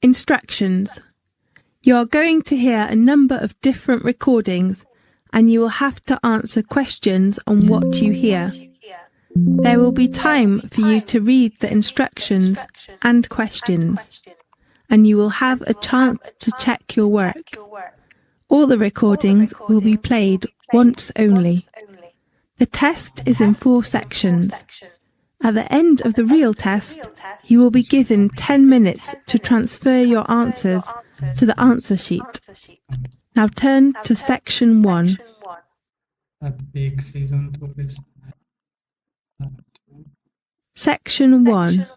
Instructions. You are going to hear a number of different recordings and you will have to answer questions on what you hear. There will be time for you to read the instructions and questions, and you will have a chance to check your work. All the recordings will be played once only. The test is in 4 sections. At the end of the real test, you will be given 10 minutes to transfer your answers to the answer sheet. Now turn to section 1. Section 1.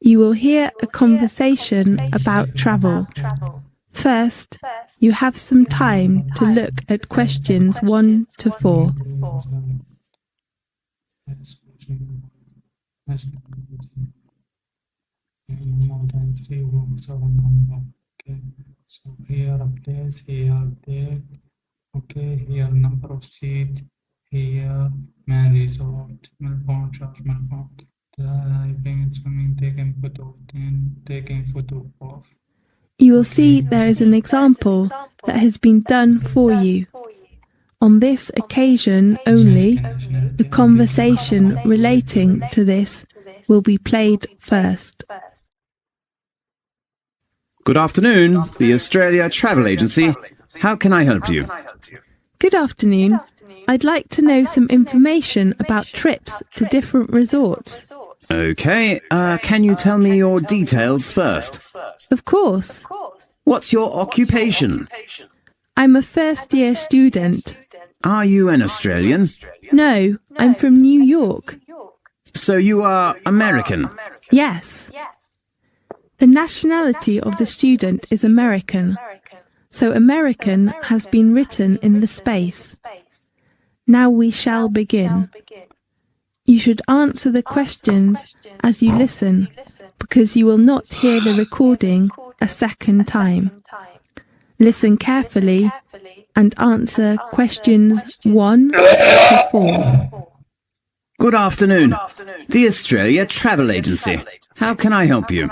You will hear a conversation about travel. First, you have some time to look at questions 1 to 4. More than 3 words of a number. Okay, so here a place, here there. Okay, here number of seat, here man resort, Melbourne, church, Melbourne. Diving, swimming, taking photo, then taking photo of. You will see there is an example that has been done for you. On this occasion only, the conversation relating to this will be played first. Good afternoon, the Australia Travel Agency. How can I help you? Good afternoon. I'd like to know some information about trips to different resorts. Okay, can you tell me your details first? Of course. What's your occupation? I'm a first-year student. Are you an Australian? No, I'm from New York. So you are American? Yes. The nationality of the student is American, so American has been written in the space. Now we shall begin. You should answer the questions as you listen, because you will not hear the recording a second time. Listen carefully and answer questions 1 to 4. Good afternoon, the Australia Travel Agency. How can I help you?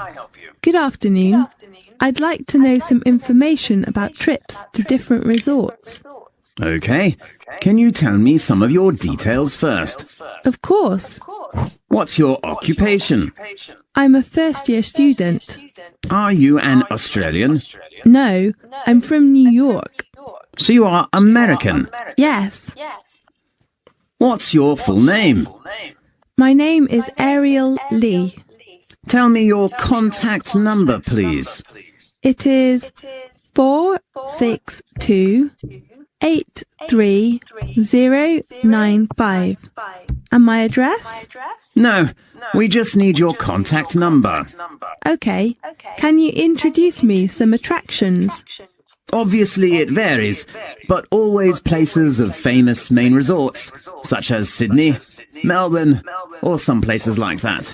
Good afternoon. I'd like to know some information about trips to different resorts. Okay, can you tell me some of your details first? Of course. What's your occupation? I'm a first-year student. Are you an Australian? No, I'm from New York. So you are American? Yes. What's your full name? My name is Ariel Lee. Tell me your contact number, please. It is 462-83095. And my address? No, we just need your contact number. Okay. Can you introduce me some attractions? Obviously it varies, but always places of famous main resorts, such as Sydney, Melbourne, or some places like that.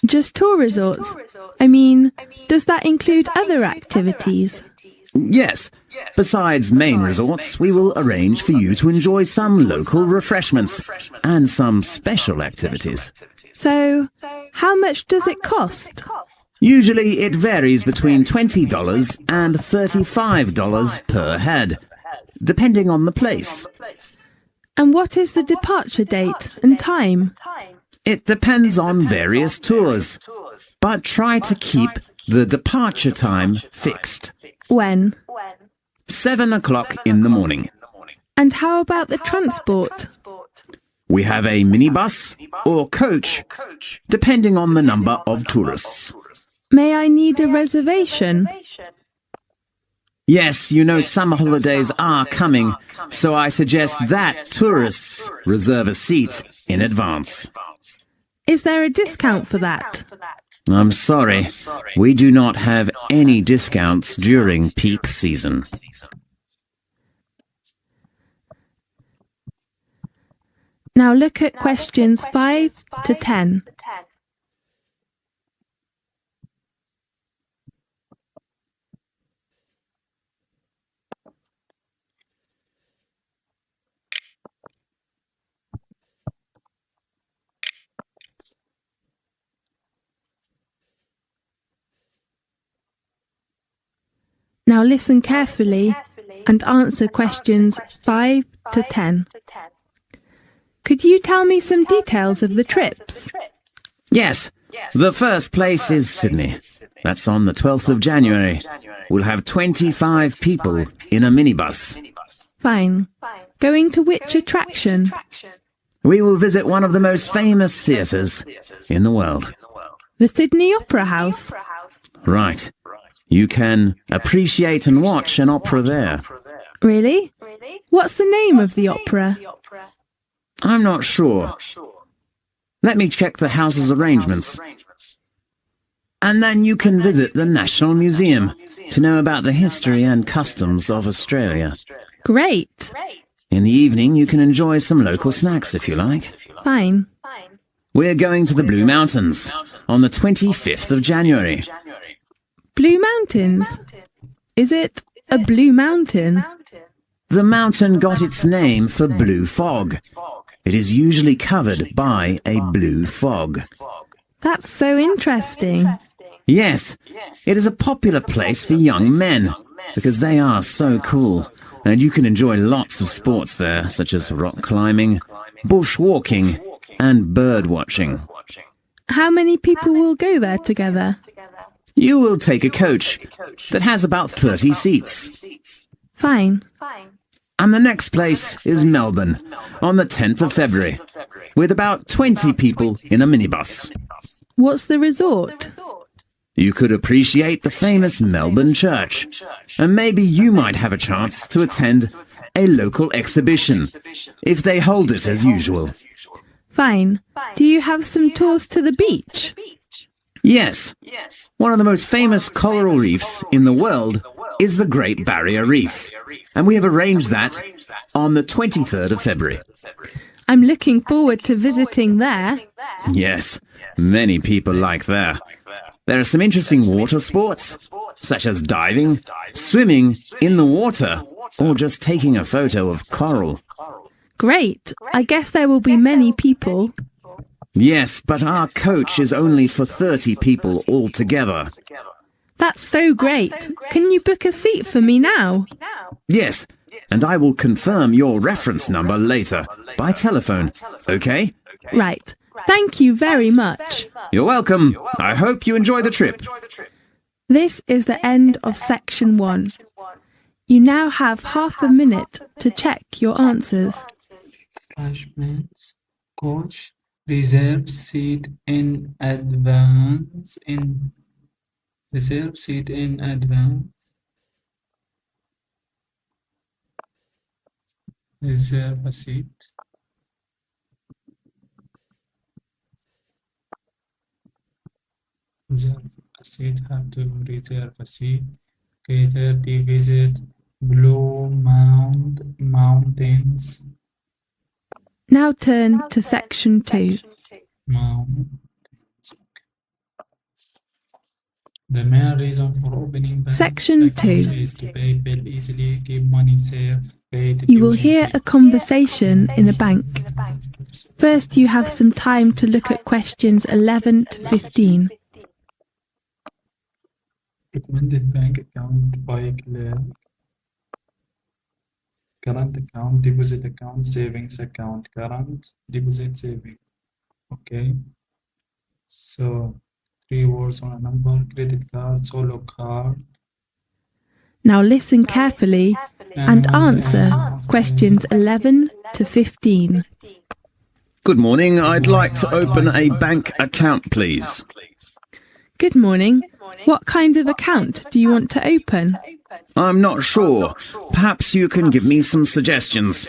Just tour resorts? I mean, does that include other activities? Yes. Besides main resorts, we will arrange for you to enjoy some local refreshments and some special activities. So, how much does it cost? Usually it varies between $20 and $35 per head, depending on the place. And what is the departure date and time? It depends on various tours, but try to keep the departure time fixed. When? 7 o'clock in the morning. And how about the transport? We have a minibus or coach, depending on the number of tourists. May I need a reservation? Yes, you know summer holidays are coming, so I suggest that tourists reserve a seat in advance. Is there a discount for that? I'm sorry, we do not have any discounts during peak season. Now look at questions 5 to 10. Now listen carefully and answer questions 5 to 10. Could you tell me some details of the trips? Yes, the first place is Sydney. That's on the 12th of January. We'll have 25 people in a minibus. Fine. Going to which attraction? We will visit one of the most famous theatres in the world. The Sydney Opera House. Right. You can appreciate and watch an opera there. Really? What's the name of the opera? I'm not sure. Let me check the house's arrangements. And then you can visit the National Museum to know about the history and customs of Australia. Great. In the evening, you can enjoy some local snacks if you like. Fine. We're going to the Blue Mountains on the 25th of January. Blue Mountains? Is it a blue mountain? The mountain got its name for blue fog. It is usually covered by a blue fog. That's so interesting. Yes, it is a popular place for young men because they are so cool. And you can enjoy lots of sports there, such as rock climbing, bushwalking, and bird watching. How many people will go there together? You will take a coach that has about 30 seats. Fine. And the next place is Melbourne on the 10th of February, with about 20 people in a minibus. What's the resort? You could appreciate the famous Melbourne Church, and maybe you might have a chance to attend a local exhibition, if they hold it as usual. Fine. Do you have some tours to the beach? Yes. One of the most famous coral reefs in the world is the Great Barrier Reef, and we have arranged that on the 23rd of February. I'm looking forward to visiting there. Yes, many people like there. There are some interesting water sports, such as diving, swimming in the water, or just taking a photo of coral. Great. I guess there will be many people. Yes, but our coach is only for 30 people altogether. That's so great. Can you book a seat for me now? Yes, and I will confirm your reference number later by telephone, okay? Right. Thank you very much. You're welcome. I hope you enjoy the trip. This is the end of section 1. You now have half a minute to check your answers. Refreshments. Coach. Reserve seat in advance. Reserve seat in advance. Reserve a seat. Reserve a seat. Have to reserve a seat. Okay, 30. Visit Blue Mountains. Now turn to section 2. Mountains. The main reason for opening bank Section account 2. is to pay bill easily, keep money safe, pay You will tuition hear fee. a conversation in a bank. First, you have some time to look at questions 11 to 15. Recommended bank account by clerk. Current account, deposit account, savings account. Current, deposit, savings. Okay. So 3 words on a number: credit card, solo card. Now listen carefully and answer questions 11 to 15. Good morning. I'd like to open a bank account, please. Good morning. What kind of account do you want to open? I'm not sure. Perhaps you can give me some suggestions.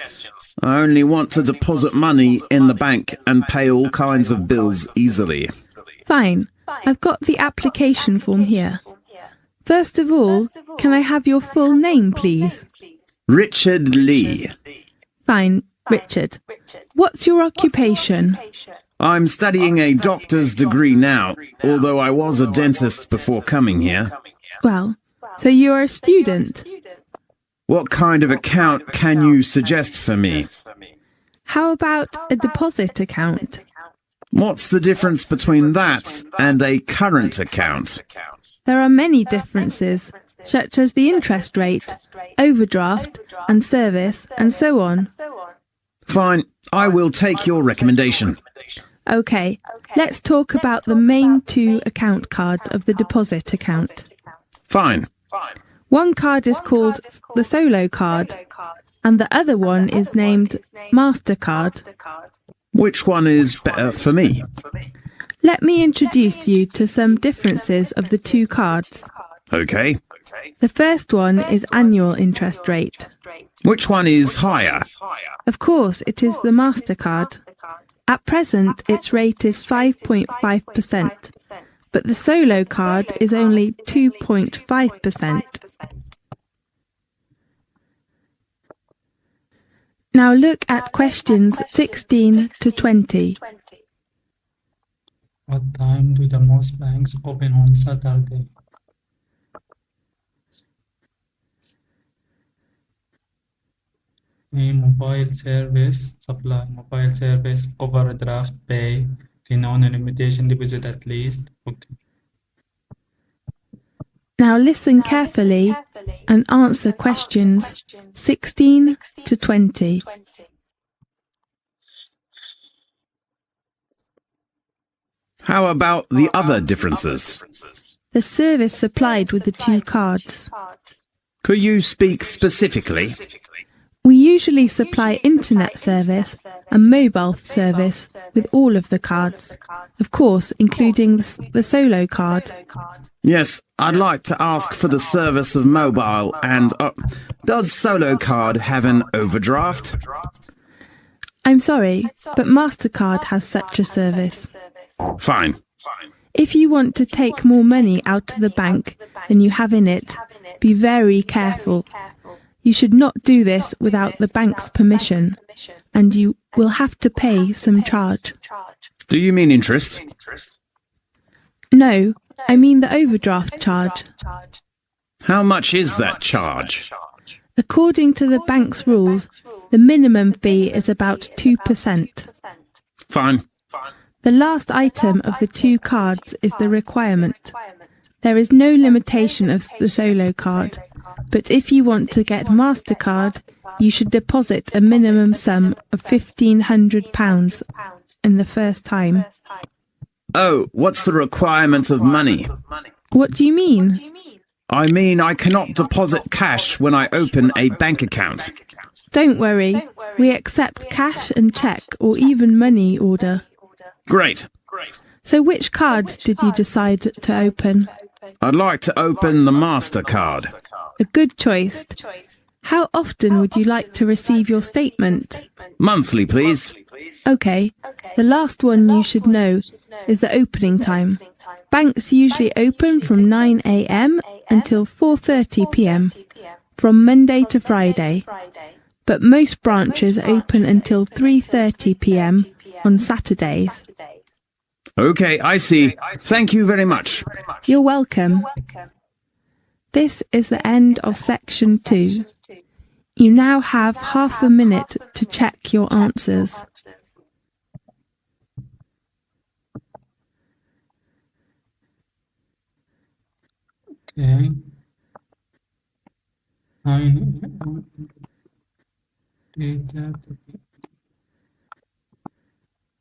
I only want to deposit money in the bank and pay all kinds of bills easily. Fine. I've got the application form here. First of all, can I have your full name, please? Richard Lee. Fine, Richard. What's your occupation? I'm studying a doctor's degree now, although I was a dentist before coming here. Well, so you're a student. What kind of account can you suggest for me? How about a deposit account? What's the difference between that and a current account? There are many differences, such as the interest rate, overdraft, and service, and so on. Fine, I will take your recommendation. Okay, let's talk about the main two account cards of the deposit account. Fine. One card is called the Solo card, and the other one is named MasterCard. Which one is better for me? Let me introduce you to some differences of the two cards. Okay. The first one is annual interest rate. Which one is higher? Of course, it is the MasterCard. At present, its rate is 5.5%, but the Solo card is only 2.5%. Now look at questions 16 to 20. What time do the most banks open on Saturday? A mobile service supply, mobile service, overdraft, pay, renown and limitation deposit at least. Okay. Now listen carefully and answer questions 16 to 20. How about the other differences? The service supplied with the two cards. Could you speak specifically? We usually supply internet service and mobile service with all of the cards, of course, including the Solo card. Yes, I'd like to ask for the service of mobile and does Solo card have an overdraft? I'm sorry, but MasterCard has such a service. Fine. If you want to take more money out of the bank than you have in it, be very careful. You should not do this without the bank's permission, and you will have to pay some charge. Do you mean interest? No, I mean the overdraft charge. How much is that charge? According to the bank's rules, the minimum fee is about 2%. Fine. The last item of the two cards is the requirement. There is no limitation of the Solo card, but if you want to get MasterCard, you should deposit a minimum sum of £1,500 in the first time. Oh, what's the requirement of money? What do you mean? I mean, I cannot deposit cash when I open a bank account. Don't worry, we accept cash and cheque or even money order. Great. So which card did you decide to open? I'd like to open the MasterCard. A good choice. How often would you like to receive your statement? Monthly, please. Okay, the last one you should know is the opening time. Banks usually open from 9 a.m. until 4:30 p.m. from Monday to Friday, but most branches open until 3:30 p.m. on Saturdays. Okay, I see. Thank you very much. You're welcome. This is the end of section 2. You now have half a minute to check your answers. Okay.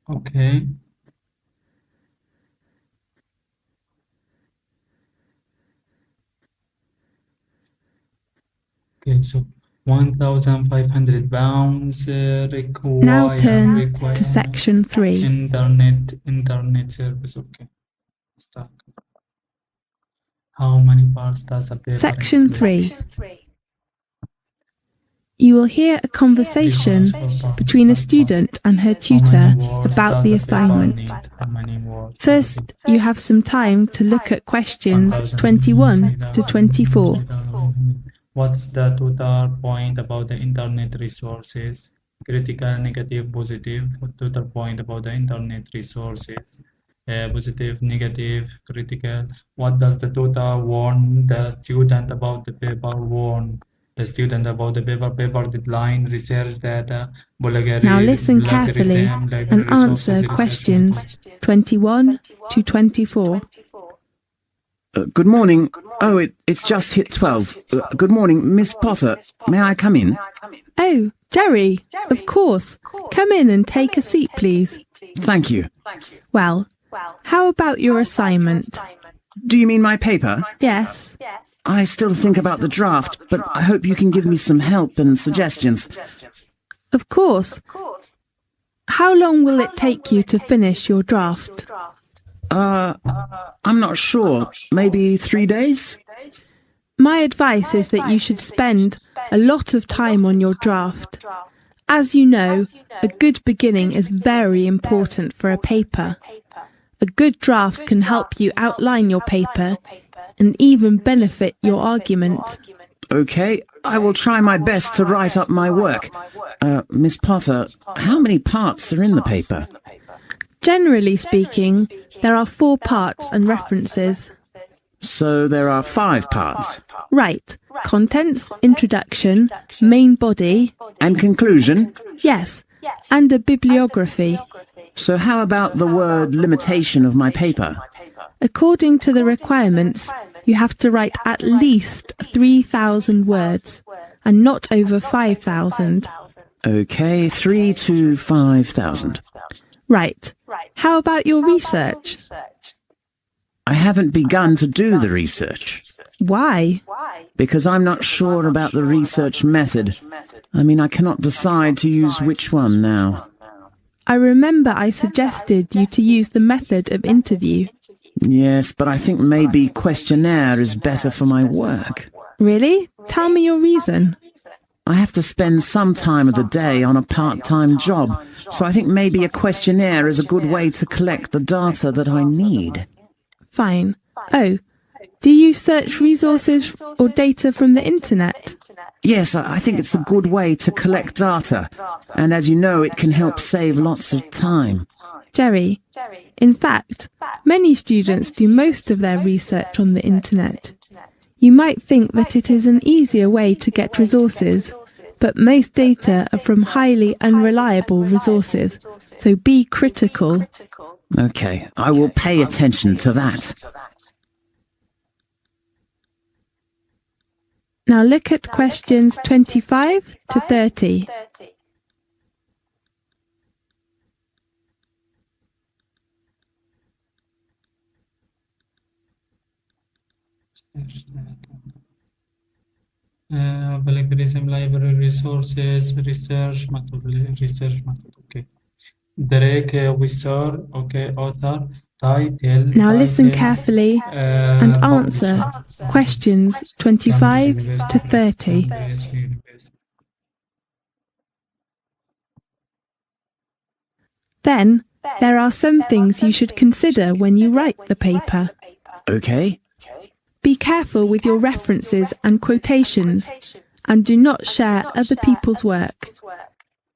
Okay. Okay, so 1,500 pounds require. Now turn to section 3. Internet service. Okay. Start. How many parts does a paper Section include? 3. You will hear a conversation between a student and her tutor about the assignment. First, you have some time to look at questions 21 to 24. What's the total point about the internet resources? Critical, negative, positive. What total point about the internet resources? Positive, negative, critical. What does the tutor warn the student about the paper? Warn student about the paper deadline, research data, Now listen carefully and answer questions 21 to 24. Good morning. Oh, it's just hit 12. Good morning, Miss Potter. May I come in? Oh, Jerry, of course. Come in and take a seat, please. Thank you. Well, how about your assignment? Do you mean my paper? Yes. I still think about the draft, but I hope you can give me some help and suggestions. Of course. How long will it take you to finish your draft? I'm not sure. Maybe 3 days? My advice is that you should spend a lot of time on your draft. As you know, a good beginning is very important for a paper. A good draft can help you outline your paper and even benefit your argument. Okay, I will try my best to write up my work. Miss Potter, how many parts are in the paper? Generally speaking, there are 4 parts and references. So there are 5 parts. Right. Contents, introduction, main body. And conclusion? Yes. And a bibliography. So how about the word limitation of my paper? According to the requirements, you have to write at least 3,000 words and not over 5,000. Okay, 3 to 5,000. Right. How about your research? I haven't begun to do the research. Why? Because I'm not sure about the research method. I cannot decide to use which one now. I remember I suggested you to use the method of interview. Yes, but I think maybe questionnaire is better for my work. Really? Tell me your reason. I have to spend some time of the day on a part-time job, so I think maybe a questionnaire is a good way to collect the data that I need. Fine. Oh, do you search resources or data from the internet? Yes, I think it's a good way to collect data, and as you know, it can help save lots of time. Jerry, in fact, many students do most of their research on the internet. You might think that it is an easier way to get resources, but most data are from highly unreliable resources, so be critical. Okay, I will pay attention to that. Now look at questions 25 to 30. Plagiarism, library resources, research method. Okay. Derek Wisser, okay, author, title. Now listen carefully and answer questions 25 to 30. Then, there are some things you should consider when you write the paper. Okay. Be careful with your references and quotations, and do not share other people's work.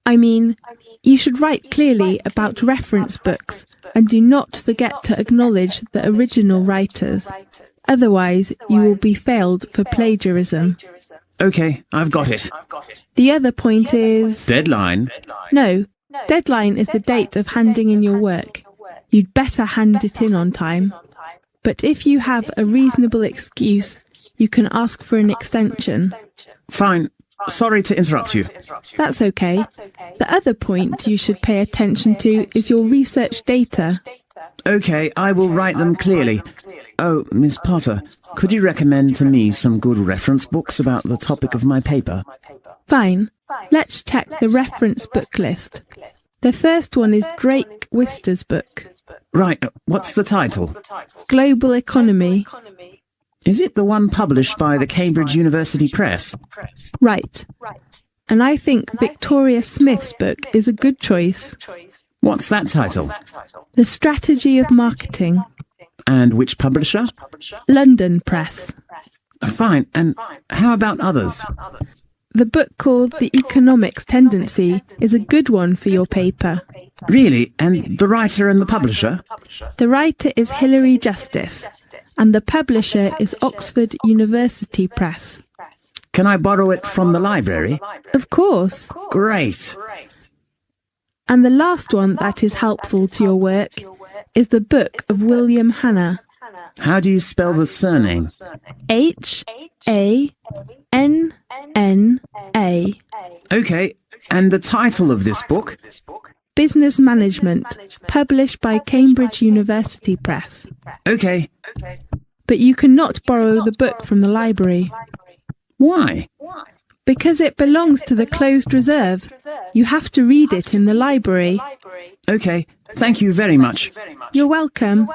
You should write clearly about reference books, and do not forget to acknowledge the original writers. Otherwise, you will be failed for plagiarism. Okay, I've got it. The other point is... Deadline? No, deadline is the date of handing in your work. You'd better hand it in on time. But if you have a reasonable excuse, you can ask for an extension. Fine. Sorry to interrupt you. That's okay. The other point you should pay attention to is your research data. Okay, I will write them clearly. Oh, Miss Potter, could you recommend to me some good reference books about the topic of my paper? Fine. Let's check the reference book list. The first one is Drake Wister's book. Right, what's the title? Global Economy. Is it the one published by the Cambridge University Press? Right. And I think Victoria Smith's book is a good choice. What's that title? The Strategy of Marketing. And which publisher? London Press. Fine, and how about others? The book called The Economics Tendency is a good one for your paper. Really? And the writer and the publisher? The writer is Hilary Justice, and the publisher is Oxford University Press. Can I borrow it from the library? Of course. Great. And the last one that is helpful to your work is the book of William Hanna. How do you spell the surname? Hanna. Okay, and the title of this book? Business Management, published by Cambridge University Press. Okay. But you cannot borrow the book from the library. Why? Because it belongs to the closed reserve. You have to read it in the library. Okay, thank you very much. You're welcome.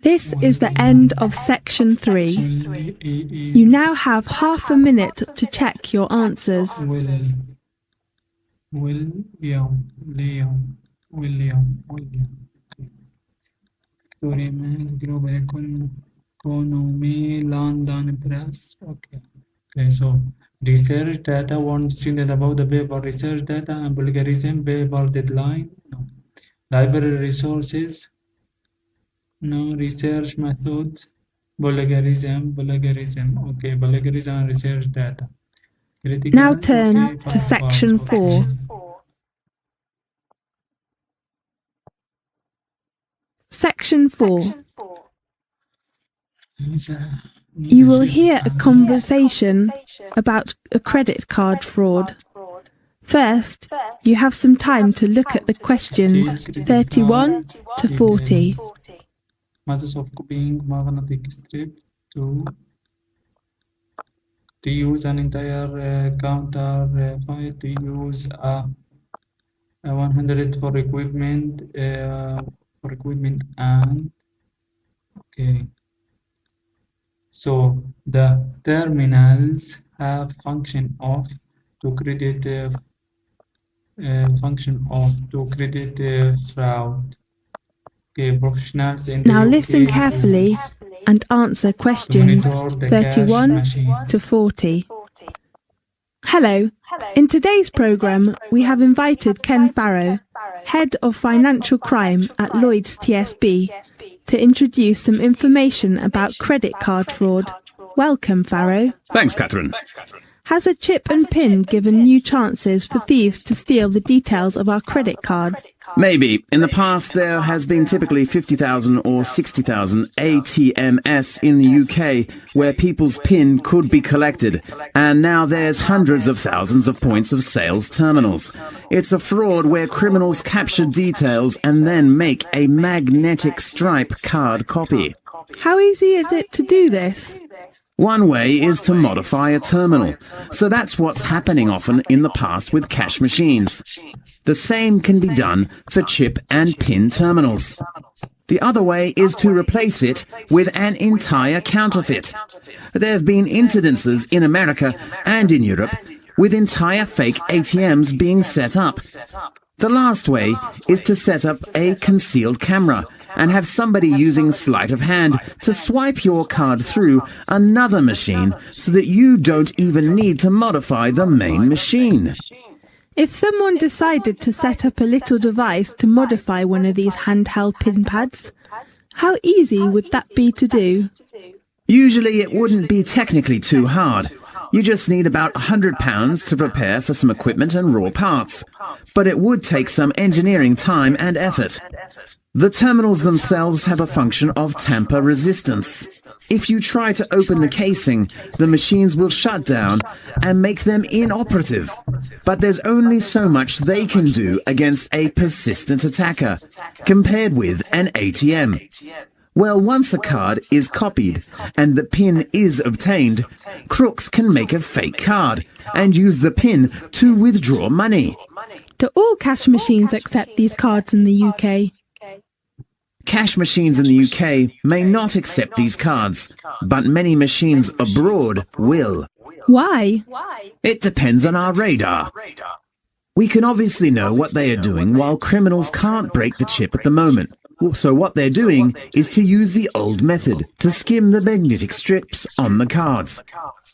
This is the end of section 3. You now have half a minute to check your answers. William. Victoria Mass, Global Economy, London Press. Okay, so research data, one student about the paper research data and plagiarism, paper deadline. No. Library resources. No. Research method. Plagiarism. Okay, plagiarism and research data. Critical, Now turn okay, to fine, section fine. 4. Section 4. You will hear a conversation about a credit card fraud. First, you have some time to look at the questions 31 to 40. Methods of copying magnetic strip to use an entire counter file, to use a 100 for equipment and okay. So the terminals have function of to credit fraud. Okay, professionals in the Now UK listen carefully and answer questions monitor the 31 cash machines. to 40. Hello. In today's programme, we have invited Ken Farrow, Head of Financial Crime at Lloyds TSB, to introduce some information about credit card fraud. Welcome, Farrow. Thanks, Catherine. Has a chip and PIN given new chances for thieves to steal the details of our credit cards? Maybe. In the past, there has been typically 50,000 or 60,000 ATMs in the UK where people's PIN could be collected, and now there's hundreds of thousands of points of sales terminals. It's a fraud where criminals capture details and then make a magnetic stripe card copy. How easy is it to do this? One way is to modify a terminal. So that's what's happening often in the past with cash machines. The same can be done for chip and PIN terminals. The other way is to replace it with an entire counterfeit. There have been incidences in America and in Europe with entire fake ATMs being set up. The last way is to set up a concealed camera and have somebody using sleight of hand to swipe your card through another machine so that you don't even need to modify the main machine. If someone decided to set up a little device to modify one of these handheld PIN pads, how easy would that be to do? Usually it wouldn't be technically too hard. You just need about £100 to prepare for some equipment and raw parts. But it would take some engineering time and effort. The terminals themselves have a function of tamper resistance. If you try to open the casing, the machines will shut down and make them inoperative. But there's only so much they can do against a persistent attacker, compared with an ATM. Well, once a card is copied and the PIN is obtained, crooks can make a fake card and use the PIN to withdraw money. Do all cash machines accept these cards in the UK? Cash machines in the UK may not accept these cards, but many machines abroad will. Why? It depends on our radar. We can obviously know what they are doing while criminals can't break the chip at the moment. So what they're doing is to use the old method to skim the magnetic strips on the cards.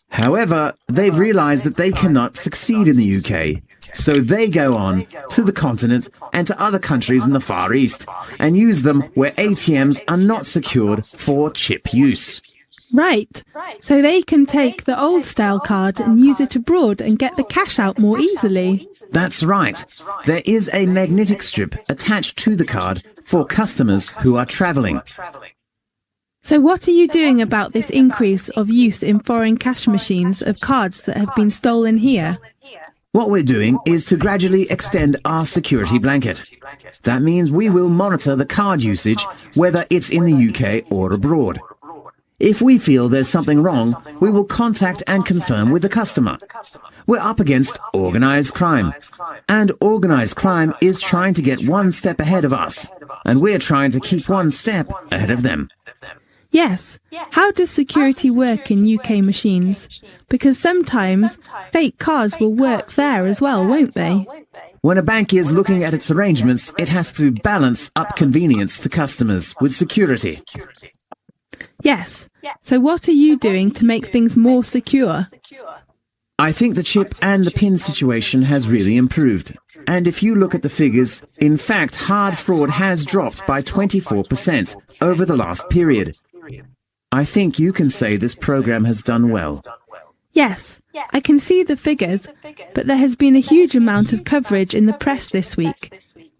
However, they've realized that they cannot succeed in the UK, so they go on to the continent and to other countries in the Far East and use them where ATMs are not secured for chip use. Right. So they can take the old style card and use it abroad and get the cash out more easily. That's right. There is a magnetic strip attached to the card for customers who are traveling. So what are you doing about this increase of use in foreign cash machines of cards that have been stolen here? What we're doing is to gradually extend our security blanket. That means we will monitor the card usage, whether it's in the UK or abroad. If we feel there's something wrong, we will contact and confirm with the customer. We're up against organised crime. And organised crime is trying to get one step ahead of us. And we're trying to keep one step ahead of them. Yes. How does security work in UK machines? Because sometimes fake cards will work there as well, won't they? When a bank is looking at its arrangements, it has to balance up convenience to customers with security. Yes. So what are you doing to make things more secure? I think the chip and the pin situation has really improved. And if you look at the figures, in fact, hard fraud has dropped by 24% over the last period. I think you can say this program has done well. Yes, I can see the figures, but there has been a huge amount of coverage in the press this week.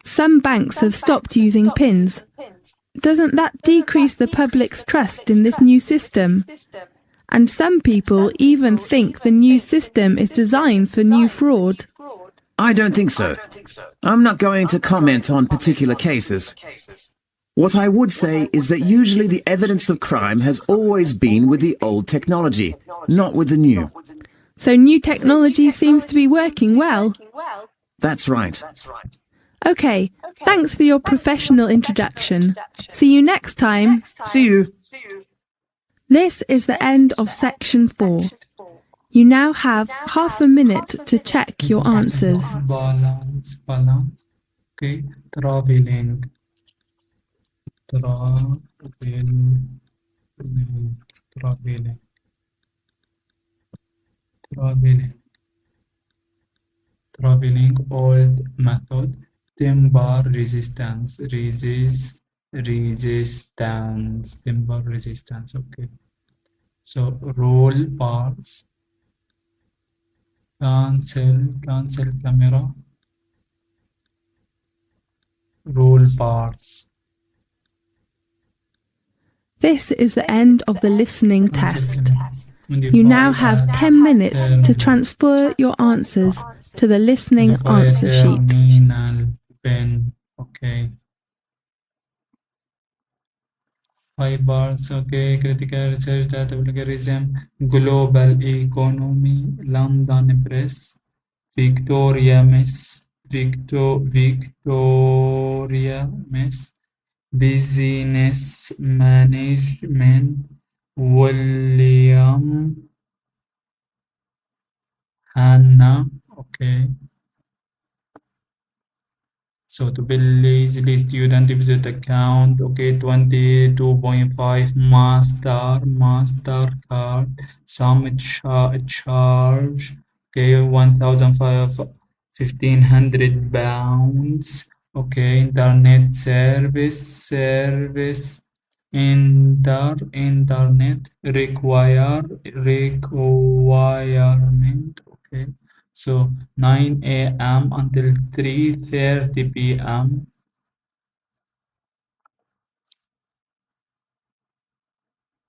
Some banks have stopped using pins. Doesn't that decrease the public's trust in this new system? And some people even think the new system is designed for new fraud. I don't think so. I'm not going to comment on particular cases. What I would say is that usually the evidence of crime has always been with the old technology, not with the new. So new technology seems to be working well. That's right. Okay, thanks for your professional introduction. See you next time. See you. This is the end of section 4. You now have half a minute to check your answers. Balance. Okay, traveling. Traveling, old method. Timber resistance, timber resistance. Okay, so roll parts, cancel camera, roll parts. This is the end of the listening test. You now have 10 minutes to transfer your answers to the listening answer sheet. Terminal pen. Okay. Fibers. Okay. Critical research data vulgarism. Global economy. London press. Victoria Miss. Victoria Miss. Business management. William Hannah. Okay. So to bill easily student deposit account. Okay, 22.5 Mastercard. Some charge. Okay, 1,500 pounds. Okay, internet service. Internet requirement. Okay, so 9 a.m. until 3:30 p.m.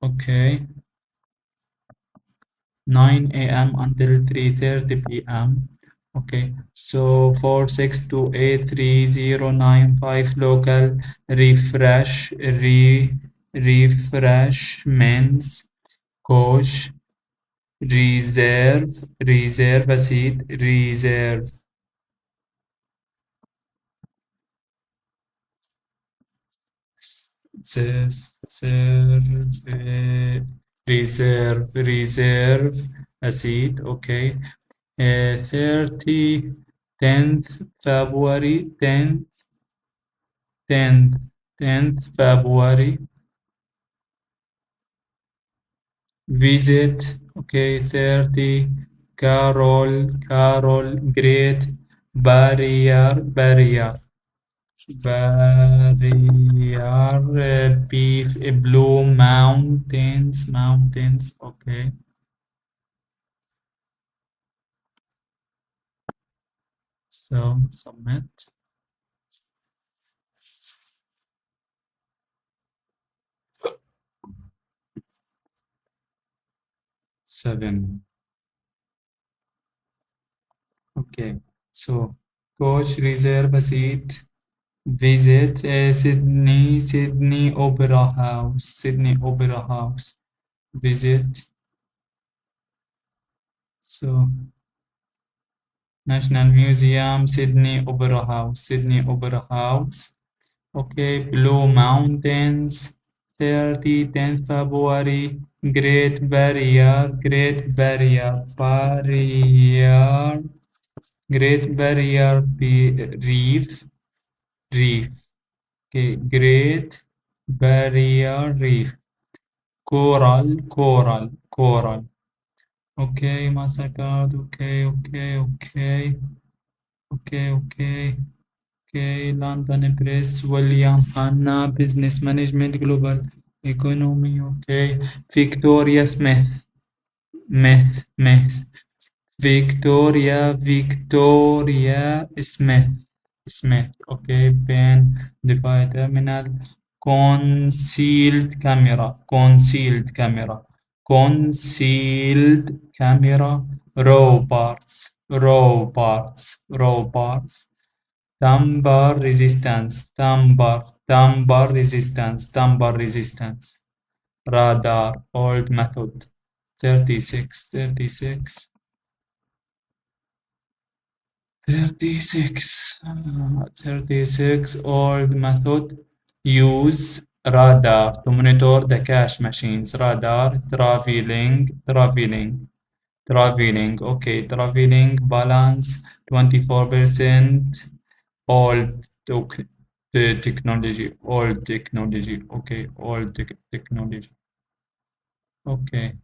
Okay, 9 a.m. until 3:30 p.m. Okay, so 46283095 local refreshments coach reserve a seat reserve reserve a seat. Okay, 10th February 10th February visit. Okay, 30 Carol Great Barrier blue mountains, okay. So submit. Seven. Okay. So coach reserve a seat. Visit Sydney Opera House. Visit. So National Museum, Sydney Opera House. Okay, Blue Mountains, 10th February, Great Barrier Reef. Okay, Great Barrier Reef, Coral. Okay, Mastercard. Okay, London Press, William Hanna, Business Management, Global Economy. Okay, Victoria Smith. Victoria Smith. Okay, pen, device terminal, concealed camera, raw parts, tamper resistance, radar, old method, 36, old method, use radar to monitor the cash machines, radar, okay, traveling balance, 24%, old technology, okay, technology, okay.